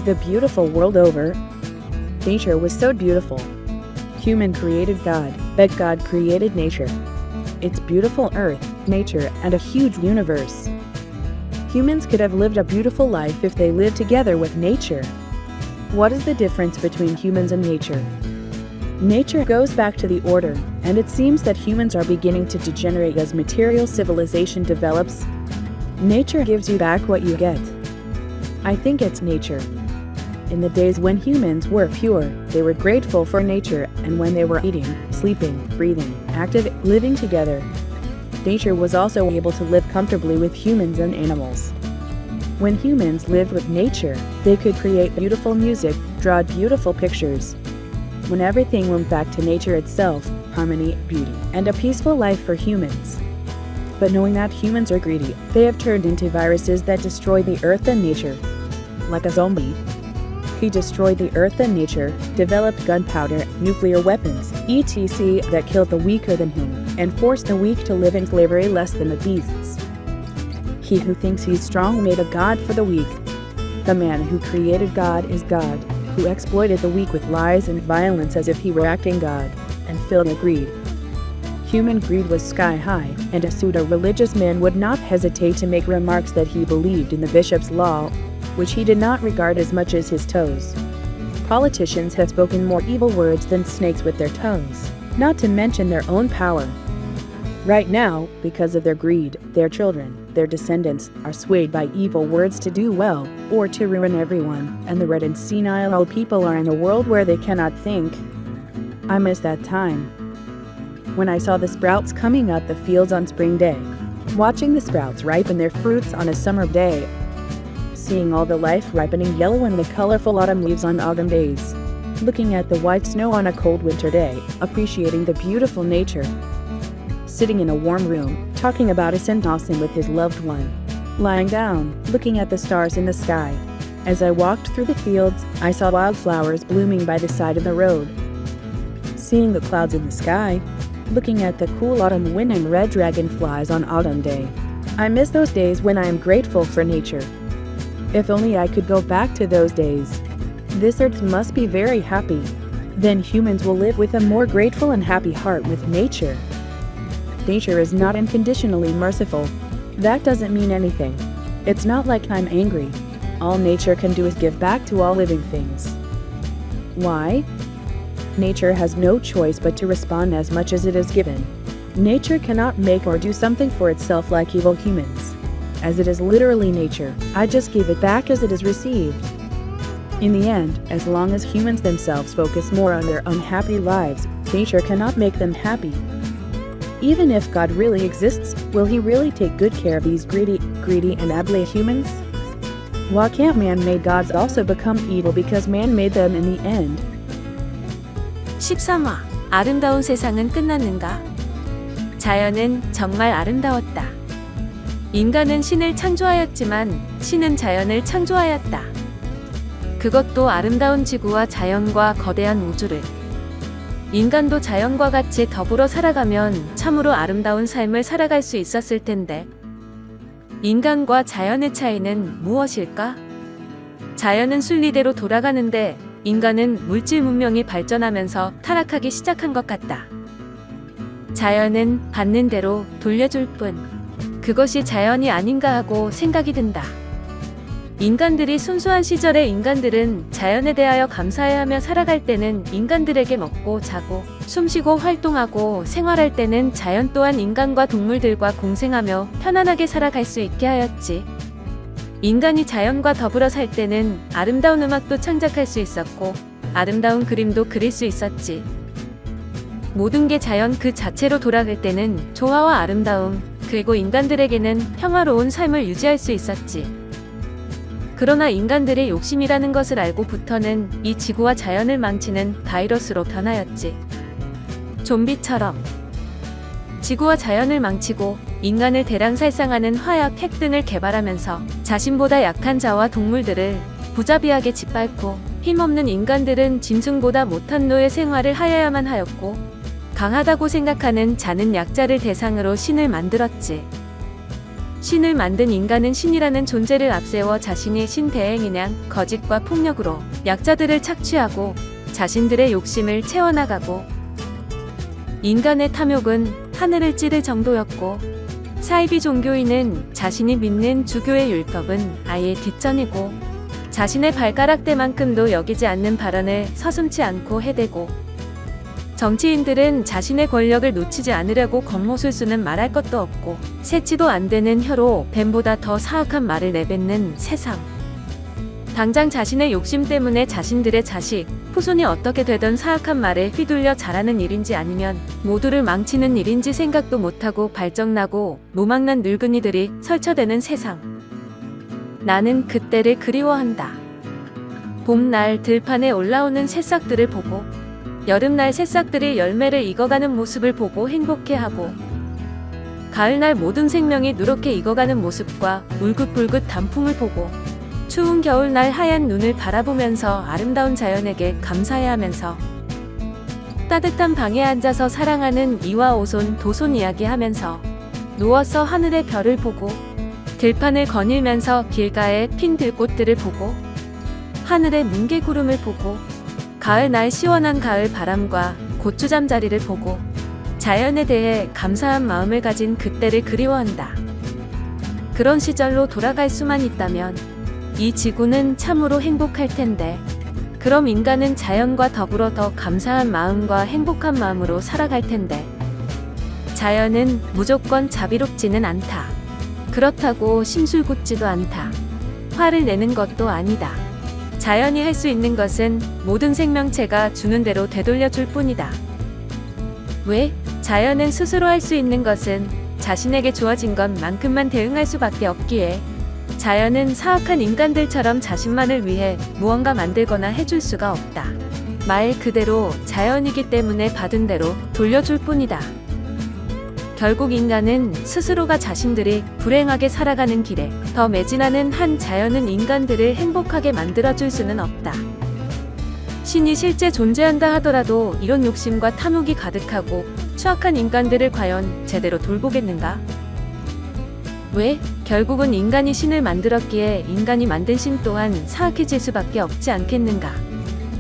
the beautiful world over? Nature was so beautiful. Human created God, but God created nature. It's beautiful earth, nature, and a huge universe. Humans could have lived a beautiful life if they lived together with nature. What is the difference between humans and nature? Nature goes back to the order, and it seems that humans are beginning to degenerate as material civilization develops. Nature gives you back what you get. I think it's nature. In the days when humans were pure, they were grateful for nature, and when they were eating, sleeping, breathing, active, living together, nature was also able to live comfortably with humans and animals. When humans lived with nature, they could create beautiful music, draw beautiful pictures. When everything went back to nature itself, harmony, beauty, and a peaceful life for humans. But knowing that humans are greedy, they have turned into viruses that destroy the earth and nature. Like a zombie. He destroyed the earth and nature, developed gunpowder, nuclear weapons, etc. that killed the weaker than him, and forced the weak to live in slavery less than the beasts. He who thinks he's strong made a god for the weak. The man who created God is God, who exploited the weak with lies and violence as if he were acting God, and filled with greed. Human greed was sky high, and a pseudo-religious man would not hesitate to make remarks that he believed in the bishop's law, which he did not regard as much as his toes. Politicians have spoken more evil words than snakes with their tongues, not to mention their own power. Right now, because of their greed, their children, their descendants, are swayed by evil words to do well, or to ruin everyone, and the red and senile old people are in a world where they cannot think. I miss that time. When I saw the sprouts coming up the fields on spring day, watching the sprouts ripen their fruits on a summer day, seeing all the life ripening yellow and the colorful autumn leaves on autumn days, looking at the white snow on a cold winter day, appreciating the beautiful nature, sitting in a warm room, talking about a St. Austin with his loved one, lying down, looking at the stars in the sky. As I walked through the fields, I saw wildflowers blooming by the side of the road, seeing the clouds in the sky, looking at the cool autumn wind and red dragonflies on autumn day. I miss those days when I am grateful for nature. If only I could go back to those days. This earth must be very happy. Then humans will live with a more grateful and happy heart with nature. Nature is not unconditionally merciful. That doesn't mean anything. It's not like I'm angry. All nature can do is give back to all living things. Why? Nature has no choice but to respond as much as it is given. Nature cannot make or do something for itself like evil humans. As it is literally nature, I just give it back as it is received. In the end, as long as humans themselves focus more on their unhappy lives, nature cannot make them happy. Even if God really exists, will he really take good care of these greedy and ugly humans? Why can't man-made gods also become evil because man made them in the end? 13화 아름다운 세상은 끝났는가? 자연은 정말 아름다웠다. 인간은 신을 창조하였지만 신은 자연을 창조하였다. 그것도 아름다운 지구와 자연과 거대한 우주를. 인간도 자연과 같이 더불어 살아가면 참으로 아름다운 삶을 살아갈 수 있었을 텐데. 인간과 자연의 차이는 무엇일까? 자연은 순리대로 돌아가는데 인간은 물질 문명이 발전하면서 타락하기 시작한 것 같다. 자연은 받는 대로 돌려줄 뿐. 그것이 자연이 아닌가 하고 생각이 든다. 인간들이 순수한 시절의 인간들은 자연에 대하여 감사해하며 살아갈 때는 인간들에게 먹고 자고 숨쉬고 활동하고 생활할 때는 자연 또한 인간과 동물들과 공생하며 편안하게 살아갈 수 있게 하였지. 인간이 자연과 더불어 살 때는 아름다운 음악도 창작할 수 있었고 아름다운 그림도 그릴 수 있었지. 모든 게 자연 그 자체로 돌아갈 때는 조화와 아름다움, 그리고 인간들에게는 평화로운 삶을 유지할 수 있었지. 그러나 인간들의 욕심이라는 것을 알고부터는 이 지구와 자연을 망치는 바이러스로 변하였지. 좀비처럼. 지구와 자연을 망치고 인간을 대량살상하는 화약, 핵 등을 개발하면서 자신보다 약한 자와 동물들을 부자비하게 짓밟고 힘없는 인간들은 짐승보다 못한 노예 생활을 하여야만 하였고 강하다고 생각하는 자는 약자를 대상으로 신을 만들었지. 신을 만든 인간은 신이라는 존재를 앞세워 자신이 신 대행이냥 거짓과 폭력으로 약자들을 착취하고 자신들의 욕심을 채워나가고, 인간의 탐욕은 하늘을 찌를 정도였고, 사이비 종교인은 자신이 믿는 주교의 율법은 아예 뒷전이고, 자신의 발가락대만큼도 여기지 않는 발언을 서슴지 않고 해대고, 정치인들은 자신의 권력을 놓치지 않으려고 겉모술수는 말할 것도 없고 세치도 안 되는 혀로 뱀보다 더 사악한 말을 내뱉는 세상. 당장 자신의 욕심 때문에 자신들의 자식, 후손이 어떻게 되던 사악한 말에 휘둘려 잘하는 일인지 아니면 모두를 망치는 일인지 생각도 못하고 발정나고 노망난 늙은이들이 설쳐대는 세상. 나는 그때를 그리워한다. 봄날 들판에 올라오는 새싹들을 보고, 여름날 새싹들이 열매를 익어가는 모습을 보고 행복해하고, 가을날 모든 생명이 누렇게 익어가는 모습과 울긋불긋 단풍을 보고, 추운 겨울날 하얀 눈을 바라보면서 아름다운 자연에게 감사해하면서, 따뜻한 방에 앉아서 사랑하는 이와 오손 도손 이야기하면서, 누워서 하늘의 별을 보고, 들판을 거닐면서 길가에 핀 들꽃들을 보고, 하늘의 뭉게구름을 보고, 가을날 시원한 가을 바람과 고추잠자리를 보고 자연에 대해 감사한 마음을 가진 그때를 그리워한다. 그런 시절로 돌아갈 수만 있다면 이 지구는 참으로 행복할 텐데, 그럼 인간은 자연과 더불어 더 감사한 마음과 행복한 마음으로 살아갈 텐데, 자연은 무조건 자비롭지는 않다. 그렇다고 심술궂지도 않다. 화를 내는 것도 아니다. 자연이 할 수 있는 것은 모든 생명체가 주는 대로 되돌려줄 뿐이다. 왜? 자연은 스스로 할 수 있는 것은 자신에게 주어진 것만큼만 대응할 수밖에 없기에, 자연은 사악한 인간들처럼 자신만을 위해 무언가 만들거나 해줄 수가 없다. 말 그대로 자연이기 때문에 받은 대로 돌려줄 뿐이다. 결국 인간은 스스로가 자신들이 불행하게 살아가는 길에 더 매진하는 한 자연은 인간들을 행복하게 만들어줄 수는 없다. 신이 실제 존재한다 하더라도 이런 욕심과 탐욕이 가득하고 추악한 인간들을 과연 제대로 돌보겠는가? 왜? 결국은 인간이 신을 만들었기에 인간이 만든 신 또한 사악해질 수밖에 없지 않겠는가?